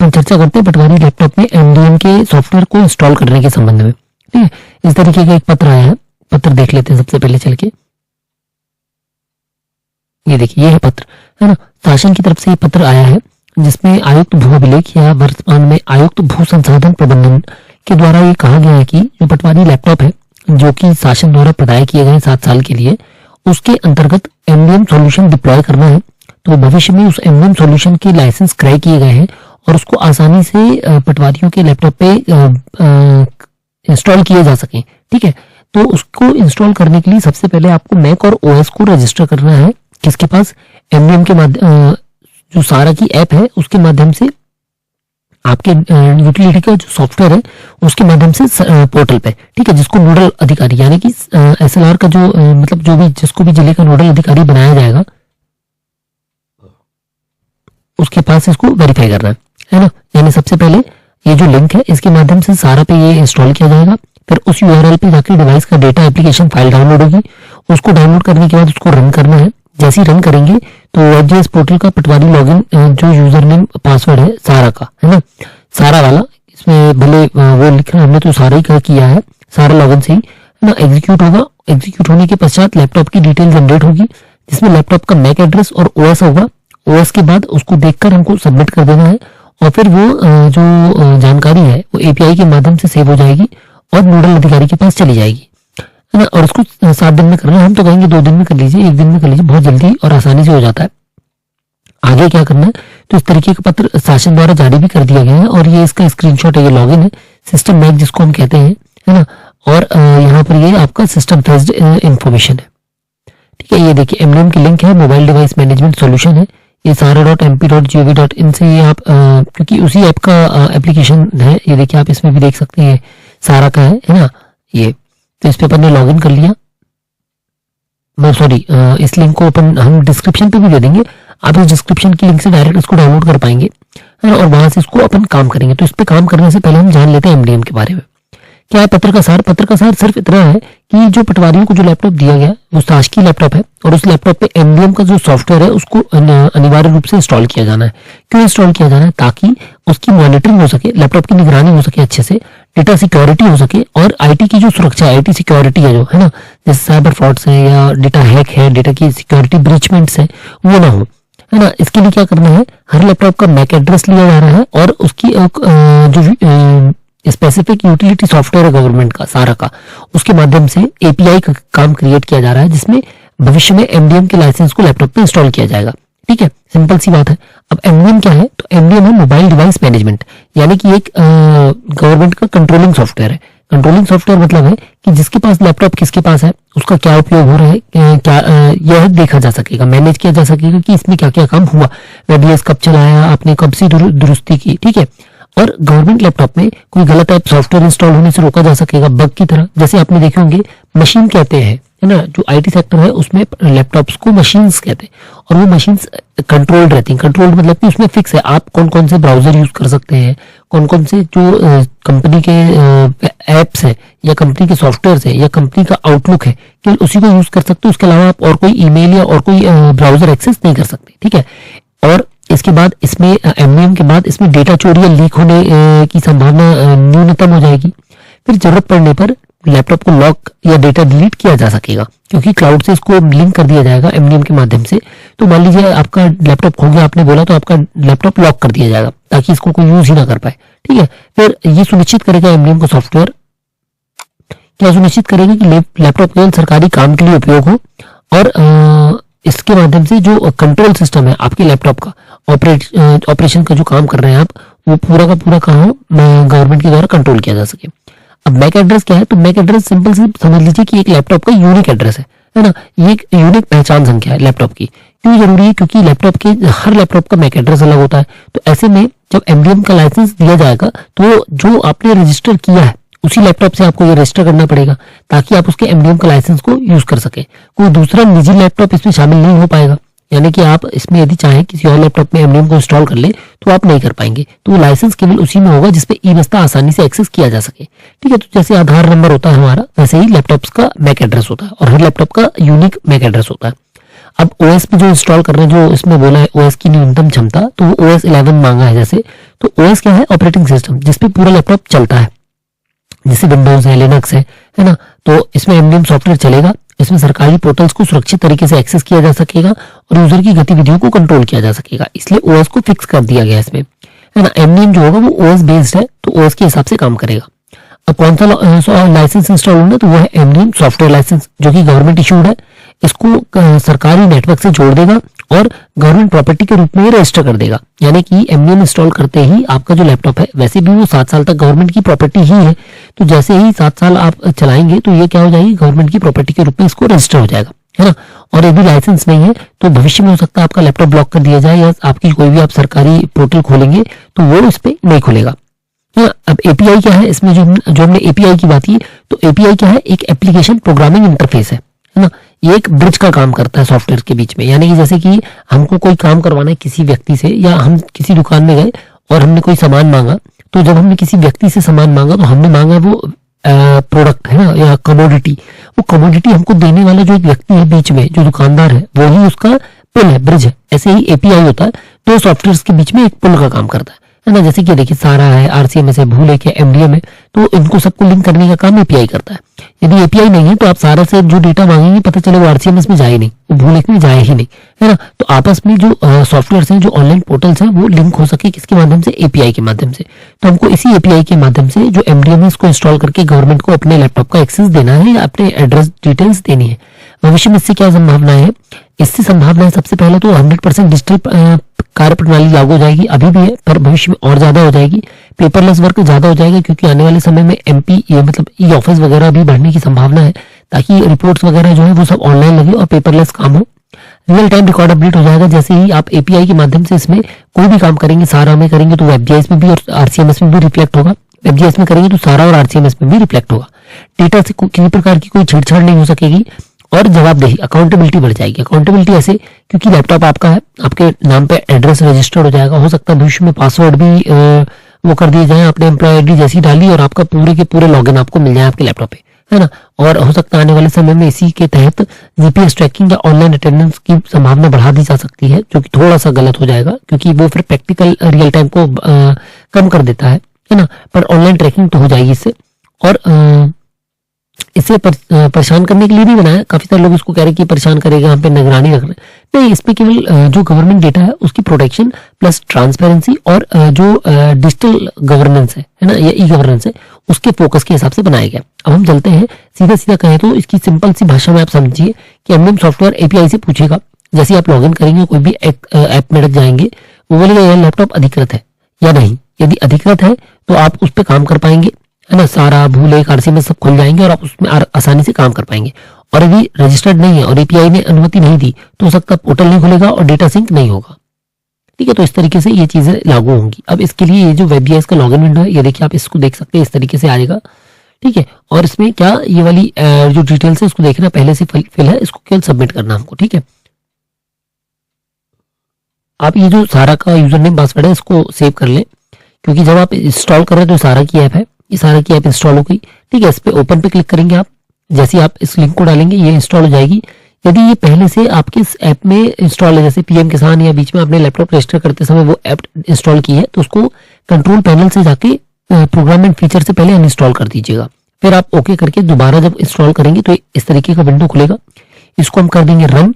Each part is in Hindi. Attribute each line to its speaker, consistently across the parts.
Speaker 1: इसमें चर्चा करते हैं पटवारी लैपटॉप में एमडीएम के सॉफ्टवेयर को इंस्टॉल करने के संबंध में। ठीक है, इस तरीके का एक पत्र आया है, पत्र देख लेते हैं सबसे पहले चल के। ये देखिए, ये है पत्र, है ना, शासन की तरफ से ये पत्र आया है जिसमें आयुक्त भू अभिलेख या वर्तमान में आयुक्त भू संसाधन प्रबंधन के द्वारा ये कहा गया है कि जो पटवारी लैपटॉप है जो कि शासन द्वारा प्रदाय किए गए 7 साल के लिए, उसके अंतर्गत एमडीएम सॉल्यूशन डिप्लॉय करना है। तो भविष्य में उस एमडीएम सॉल्यूशन के लाइसेंस क्रय किए गए हैं और उसको आसानी से पटवारियों के लैपटॉप पे इंस्टॉल किए जा सके। ठीक है, तो उसको इंस्टॉल करने के लिए सबसे पहले आपको मैक और ओएस को रजिस्टर करना है, किसके पास, एमडीएम के माध्यम, जो सारा की ऐप है उसके माध्यम से, आपके यूटिलिटी का जो सॉफ्टवेयर है उसके माध्यम से पोर्टल पे। ठीक है, जिसको नोडल अधिकारी यानी कि एसएलआर का जो मतलब जो भी जिसको भी जिले का नोडल अधिकारी बनाया जाएगा उसके पास इसको वेरीफाई करना है ना। यानी सबसे पहले ये जो लिंक है इसके माध्यम से सारा पे ये इंस्टॉल किया जाएगा, फिर उस यूआरएल पे जाकर डिवाइस का डेटा एप्लीकेशन फाइल डाउनलोड होगी, उसको डाउनलोड करने के बाद उसको रन करना है। जैसे ही रन करेंगे तो वेबजेएस पोर्टल का पटवारी लॉगिन जो यूजर नेम पासवर्ड है सारा का, है ना, सारा वाला, इसमें भले वो लिख रहा है, हमने तो सारा ही किया है, सारा लॉगिन से ही, है ना, एग्जीक्यूट होगा। एग्जीक्यूट होने के पश्चात लैपटॉप की डिटेल जनरेट होगी जिसमें लैपटॉप का मैक एड्रेस और ओएस होगा। ओएस के बाद उसको देखकर हमको सबमिट कर देना है और फिर वो जो जानकारी है वो एपीआई के माध्यम से सेव हो जाएगी और नोडल अधिकारी के पास चली जाएगी, है ना। और उसको 7 दिन में करना है, हम तो कहेंगे 2 दिन में कर लीजिए, 1 दिन में कर लीजिए, बहुत जल्दी और आसानी से हो जाता है। आगे क्या करना है, तो इस तरीके का पत्र शासन द्वारा जारी भी कर दिया गया है और ये इसका स्क्रीनशॉट है, ये लॉगिन है, सिस्टम मैक जिसको हम कहते हैं, है ना। और यहाँ पर ये आपका सिस्टम बेस्ड इंफॉर्मेशन है। ठीक है, ये देखिए एमडीएम की लिंक है, मोबाइल डिवाइस मैनेजमेंट सॉल्यूशन है, ये sara.mp.gov.in से ये आप क्योंकि उसी ऐप का एप्लीकेशन है, ये देखिए आप इसमें भी देख सकते हैं, सारा का है ना ये। तो इस पे अपन ने लॉगिन कर लिया, सॉरी इस लिंक को अपन हम डिस्क्रिप्शन पे भी दे देंगे, आप इस डिस्क्रिप्शन की लिंक से डायरेक्ट इसको डाउनलोड कर पाएंगे, है ना, और वहां से इसको अपन काम करेंगे। तो इस पे काम करने से पहले हम जान लेते हैं एमडीएम के बारे में। क्या है पत्र का सार? पत्र का सार सिर्फ इतना है कि जो पटवारियों को जो लैपटॉप दिया गया वो शासकीय लैपटॉप है और उस लैपटॉप पे एमडीएम का जो सॉफ्टवेयर है उसको अनिवार्य रूप से इंस्टॉल किया जाना है। क्यों इंस्टॉल किया जाना है? ताकि उसकी मॉनिटरिंग हो सके, लैपटॉप की निगरानी हो सके अच्छे से, डेटा सिक्योरिटी हो सके और आईटी की जो सुरक्षा है, आईटी सिक्योरिटी है जो है ना, जैसे साइबर फ्रॉड्स है या डेटा हैक है, डेटा की सिक्योरिटी ब्रीचमेंट्स है, वो ना हो, है ना। इसके लिए क्या करना है, हर लैपटॉप का मैक एड्रेस लिया जा रहा है और उसकी जो स्पेसिफिक यूटिलिटी सॉफ्टवेयर है गवर्नमेंट का सारा का, उसके माध्यम से एपीआई का काम क्रिएट किया जा रहा है जिसमें भविष्य में एमडीएम के लाइसेंस को लैपटॉप पे इंस्टॉल किया जाएगा। ठीक है, सिंपल सी बात है। अब एमडीएम क्या है? तो एमडीएम है मोबाइल डिवाइस मैनेजमेंट, यानी कि एक गवर्नमेंट का कंट्रोलिंग सॉफ्टवेयर है। कंट्रोलिंग सॉफ्टवेयर मतलब है कि जिसके पास लैपटॉप किसके पास है, उसका क्या उपयोग हो रहा है, क्या यह देखा जा सकेगा, मैनेज किया जा सकेगा कि इसमें क्या क्या काम हुआ, वेबीएस कब चलाया आपने, कब सी दुरुस्ती की। ठीक है, और गवर्नमेंट लैपटॉप में कोई गलत ऐप सॉफ्टवेयर इंस्टॉल होने से रोका जा सकेगा बग की तरह। जैसे आपने देखे होंगे मशीन कहते हैं, है ना, जो आईटी सेक्टर है उसमें लैपटॉप्स को मशीन्स कहते हैं और वो मशीन्स कंट्रोल्ड रहती हैं। कंट्रोल्ड मतलब कि उसमें फिक्स है आप कौन कौन से ब्राउजर यूज कर सकते हैं, कौन कौन से जो कंपनी के एप्स है या कंपनी के सॉफ्टवेयर है या कंपनी का आउटलुक है केवल उसी को यूज कर सकते हो, उसके अलावा आप और कोई ईमेल या और कोई ब्राउजर एक्सेस नहीं कर सकते। ठीक है, और इसके बाद इसमें एमडीएम के बाद इसमें डेटा चोरी या लीक होने की संभावना न्यूनतम हो जाएगी। फिर जरूरत पड़ने पर लैपटॉप को लॉक या डेटा डिलीट किया जा सकेगा क्योंकि क्लाउड से इसको लिंक कर दिया जाएगा एमडीएम के माध्यम से। तो मान लीजिए आपका लैपटॉप खो गया, आपने बोला, तो आपका लैपटॉप लॉक कर दिया जाएगा ताकि इसको कोई यूज ही ना कर पाए। ठीक है, फिर ये सुनिश्चित करेगा एमडीएम का सॉफ्टवेयर, क्या सुनिश्चित करेगा कि लैपटॉप केवल सरकारी काम के लिए उपयोग हो और इसके माध्यम से जो कंट्रोल सिस्टम है आपके लैपटॉप का, ऑपरेशन का जो काम कर रहे हैं आप, वो पूरा का पूरा काम गवर्नमेंट के द्वारा कंट्रोल किया जा सके। अब मैक एड्रेस क्या है? तो मैक एड्रेस सिंपल से समझ लीजिए कि एक लैपटॉप का यूनिक एड्रेस है ना, ये एक यूनिक पहचान संख्या है लैपटॉप की। क्यों जरूरी है? क्योंकि लैपटॉप के हर लैपटॉप का मैक एड्रेस अलग होता है। तो ऐसे में जब एमडीएम का लाइसेंस दिया जाएगा तो जो आपने रजिस्टर किया है उसी लैपटॉप से आपको ये रजिस्टर करना पड़ेगा ताकि आप उसके एमडीएम का लाइसेंस को यूज कर सके। कोई दूसरा निजी लैपटॉप इसमें शामिल नहीं हो पाएगा, यानी कि आप इसमें यदि चाहें किसी और लैपटॉप में एमडीएम को इंस्टॉल कर ले तो आप नहीं कर पाएंगे। तो वो लाइसेंस केवल उसी में होगा जिसपे ई बस्ता आसानी से एक्सेस किया जा सके। ठीक है, तो जैसे आधार नंबर होता है हमारा, वैसे ही लैपटॉप्स का मैक एड्रेस होता है और हर लैपटॉप का यूनिक मैक एड्रेस होता है। अब ओएस पे जो इंस्टॉल कर रहे हैं, जो इसमें बोला है ओएस की न्यूनतम क्षमता, तो वो ओएस 11 मांगा है जैसे। तो ओएस क्या है? ऑपरेटिंग सिस्टम जिसपे पूरा लैपटॉप चलता है, जैसे विंडोज है, लिनक्स है ना। तो इसमें एमडीएम सॉफ्टवेयर चलेगा। इसमें सरकारी पोर्टल्स को सुरक्षित तरीके से एक्सेस किया जा सकेगा और यूजर की गतिविधियों को कंट्रोल किया जा सकेगा, इसलिए ओएस को फिक्स कर दिया गया इसमें, है ना। एमडीएम जो होगा वो ओएस बेस्ड है, तो ओएस के हिसाब से काम करेगा। अब कौन सा लाइसेंस इंस्टॉल होगा? तो वो है एमडीएम सॉफ्टवेयर लाइसेंस, जो कि गवर्नमेंट इशूड है। इसको सरकारी नेटवर्क से जोड़ देगा और गवर्नमेंट प्रॉपर्टी के रूप में रजिस्टर कर देगा। यानी कि एमडीएम इंस्टॉल करते ही आपका जो लैपटॉप है, वैसे भी वो 7 साल तक गवर्नमेंट की प्रॉपर्टी ही है, तो जैसे ही 7 साल आप चलाएंगे तो ये क्या हो जाएगी? गवर्नमेंट की प्रॉपर्टी के रूप में इसको रजिस्टर हो जाएगा, है ना। और यदि लाइसेंस नहीं है तो भविष्य में हो सकता है आपका लैपटॉप ब्लॉक कर दिया जाए, या आपकी कोई भी आप सरकारी पोर्टल खोलेंगे तो वो उस पर नहीं खुलेगा। अब एपीआई क्या है? इसमें जो हमने एपीआई की बात की, तो एपीआई क्या है? एक एप्लीकेशन प्रोग्रामिंग इंटरफेस है ना। ये एक ब्रिज का काम करता है सॉफ्टवेयर के बीच में। यानी कि जैसे कि हमको कोई काम करवाना है किसी व्यक्ति से, या हम किसी दुकान में गए और हमने कोई सामान मांगा, तो जब हमने किसी व्यक्ति से सामान मांगा तो हमने मांगा वो प्रोडक्ट, है ना, या कमोडिटी। वो कमोडिटी हमको देने वाला जो एक व्यक्ति है बीच में, जो दुकानदार है, वही उसका पुल है, ब्रिज है। ऐसे ही एपीआई होता है, तो सॉफ्टवेयर के बीच में एक पुल का काम करता है ना। जैसे कि देखिए सारा है, आरसीएमएस है, भूलेक है, एमडीएम है, तो इनको सबको लिंक करने का काम एपीआई करता है। यदि एपीआई नहीं है तो आप सारा से जो डेटा मांगेंगे पता चले वो आरसीएमएस में जाए नहीं, वो भूलेक में जाए ही नहीं, है ना। तो आपस में जो सॉफ्टवेयर हैं, जो ऑनलाइन पोर्टल्स हैं, वो लिंक हो सके किसके माध्यम से? एपीआई के माध्यम से। तो हमको इसी एपीआई के माध्यम से जो एमडीएम है इसको इंस्टॉल करके गवर्नमेंट को अपने लैपटॉप का एक्सेस देना है, या अपने एड्रेस डिटेल्स देनी है। भविष्य में इससे क्या संभावना है? इससे संभावना है सबसे पहले तो 100% डिजिटल कार्य प्रणाली लागू हो जाएगी, अभी भी है पर भविष्य में और ज्यादा हो जाएगी। पेपरलेस वर्क ज्यादा हो जाएगा, क्योंकि आने वाले समय में एमपी ये मतलब ई ऑफिस वगैरह भी बढ़ने की संभावना है, ताकि रिपोर्ट्स वगैरह जो है वो सब ऑनलाइन लगे और पेपरलेस काम हो। रियल टाइम रिकॉर्ड अपडेट हो जाएगा। जैसे ही आप एपीआई के माध्यम से इसमें कोई भी काम करेंगे, सारा में करेंगे तो एफजीआईएस में भी और आरसीएमएस में भी रिफ्लेक्ट होगा। एफजीआईएस में करेंगे तो सारा और आरसीएमएस में भी रिफ्लेक्ट होगा। डेटा से किसी प्रकार की कोई छेड़छाड़ नहीं हो सकेगी और जवाबदेही, अकाउंटेबिलिटी बढ़ जाएगी। अकाउंटेबिलिटी ऐसे क्योंकि लैपटॉप आपका है, आपके नाम पे एड्रेस रजिस्टर्ड हो जाएगा। हो सकता है भविष्य में पासवर्ड भी वो कर दिए जाए, आपने एम्प्लॉय आईडी जैसी डाली और आपका पूरे के पूरे लॉगिन आपको मिल जाए आपके लैपटॉप पे, है ना। और हो सकता है आने वाले समय में इसी के तहत जीपीएस ट्रैकिंग या ऑनलाइन अटेंडेंस की संभावना बढ़ा दी जा सकती है, जो कि थोड़ा सा गलत हो जाएगा, क्योंकि वो फिर प्रैक्टिकल रियल टाइम को कम कर देता है ना। पर ऑनलाइन ट्रैकिंग तो हो जाएगी इससे। और इसे परेशान करने के लिए नहीं बनाया। काफी सारे लोग इसको कह रहे हैं कि परेशान करेगा, हम पे निगरानी रख रहे हैं। नहीं, इस पे केवल जो गवर्नमेंट डेटा है उसकी प्रोटेक्शन प्लस ट्रांसपेरेंसी और जो डिजिटल गवर्नेंस है ना, या ई गवर्नेंस है, उसके फोकस के हिसाब से बनाया गया। अब हम चलते हैं सीधा सीधा कहें तो इसकी सिंपल सी भाषा में आप समझिए कि एमडीएम सॉफ्टवेयर एपीआई से पूछेगा, जैसे आप लॉगिन करेंगे कोई भी ऐप में जाएंगे, वो बोलेगा यह लैपटॉप अधिकृत है या नहीं। यदि अधिकृत है तो आप उस पर काम कर पाएंगे, है ना। सारा भूलेख आरसीएमएस सब खुल जाएंगे और आप उसमें आसानी से काम कर पाएंगे। और यदि रजिस्टर्ड नहीं है और एपीआई ने अनुमति नहीं दी तो हो सकता है पोर्टल नहीं खुलेगा और डेटा सिंक नहीं होगा, ठीक है। तो इस तरीके से ये चीजें लागू होंगी। अब इसके लिए ये जो वेबजीआईएस का लॉगिन विंडो है, ये देखिए आप इसको देख सकते हैं, इस तरीके से आएगा, ठीक है। और इसमें क्या ये वाली जो डिटेल्स है इसको देखना पहले से फिल है, इसको केवल सबमिट करना हमको, ठीक है। आप ये जो सारा का यूजर नेम पासवर्ड है इसको सेव कर लें, क्योंकि जब आप इंस्टॉल कर रहे हैं तो सारा की ऐप है, ये सारा की ऐप इंस्टॉल हो गई, ठीक है। इस पे ओपन पे क्लिक करेंगे आप, जैसे आप इस लिंक को डालेंगे ये इंस्टॉल हो जाएगी। यदि ये पहले से आपके इस ऐप में इंस्टॉल है, जैसे पीएम किसान या बीच में आपने लैपटॉप रजिस्टर करते समय वो ऐप इंस्टॉल की है, तो उसको कंट्रोल पैनल से जाके प्रोग्राम एंड फीचर से पहले अनइंस्टॉल कर दीजिएगा। फिर आप ओके करके दोबारा जब इंस्टॉल करेंगे तो इस तरीके का विंडो खुलेगा। इसको हम कर देंगे रन।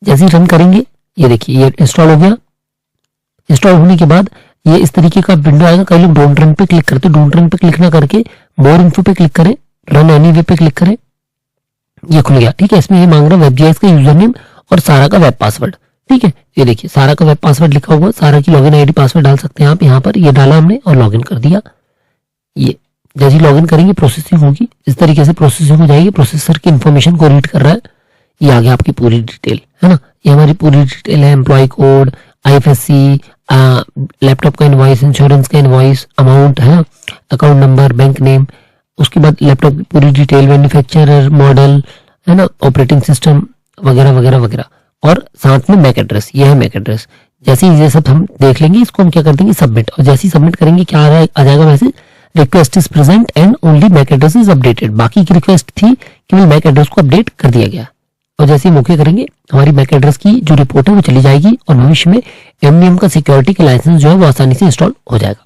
Speaker 1: जैसे ही रन करेंगे ये देखिए ये इंस्टॉल हो गया। इंस्टॉल होने के बाद ये इस तरीके का विंडो आएगा। कई लोग डोंट रन पे क्लिक करते हैं, डोंट रन पे क्लिक ना करके मोर इन्फो पे क्लिक करें, रन एनीवे पे क्लिक करें, ये खुल गया, ठीक है। इसमें ये मांग रहा है वेबजीआईएस का यूजर नेम और सारा का वेब पासवर्ड, ठीक है। ये देखिए सारा का वेब पासवर्ड लिखा हुआ, सारा की लॉगिन आईडी पासवर्ड डाल सकते हैं आप यहाँ पर। ये डाला हमने और लॉगिन कर दिया। ये जैसे ही लॉगिन करेंगे प्रोसेसिंग होगी, इस तरीके से प्रोसेसिंग हो जाएगी। प्रोसेसर की इन्फॉर्मेशन को रीड कर रहा है। ये आ गया आपकी पूरी डिटेल, है ना। ये हमारी पूरी डिटेल है, एम्प्लॉय कोड, आईएफएससी, लैपटॉप का इनवॉइस, इंश्योरेंस का इनवॉइस, अमाउंट है, अकाउंट नंबर, बैंक नेम, उसके बाद लैपटॉप की पूरी डिटेल, मैन्युफैक्चरर, मॉडल, है ना, ऑपरेटिंग सिस्टम वगैरह वगैरह वगैरह, और साथ में मैक एड्रेस। ये है मैक एड्रेस। जैसे ही ये सब हम देख लेंगे, इसको हम क्या कर देंगे सबमिट। और जैसे ही सबमिट करेंगे क्या आ जाएगा message, request is present and only MAC address is updated. बाकी की रिक्वेस्ट थी केवल मैक एड्रेस को अपडेट कर दिया गया। और जैसे ही ओके करेंगे हमारी मैक एड्रेस की जो रिपोर्ट है वो चली जाएगी और भविष्य में एमडीएम का सिक्योरिटी का लाइसेंस जो है वो आसानी से इंस्टॉल हो जाएगा।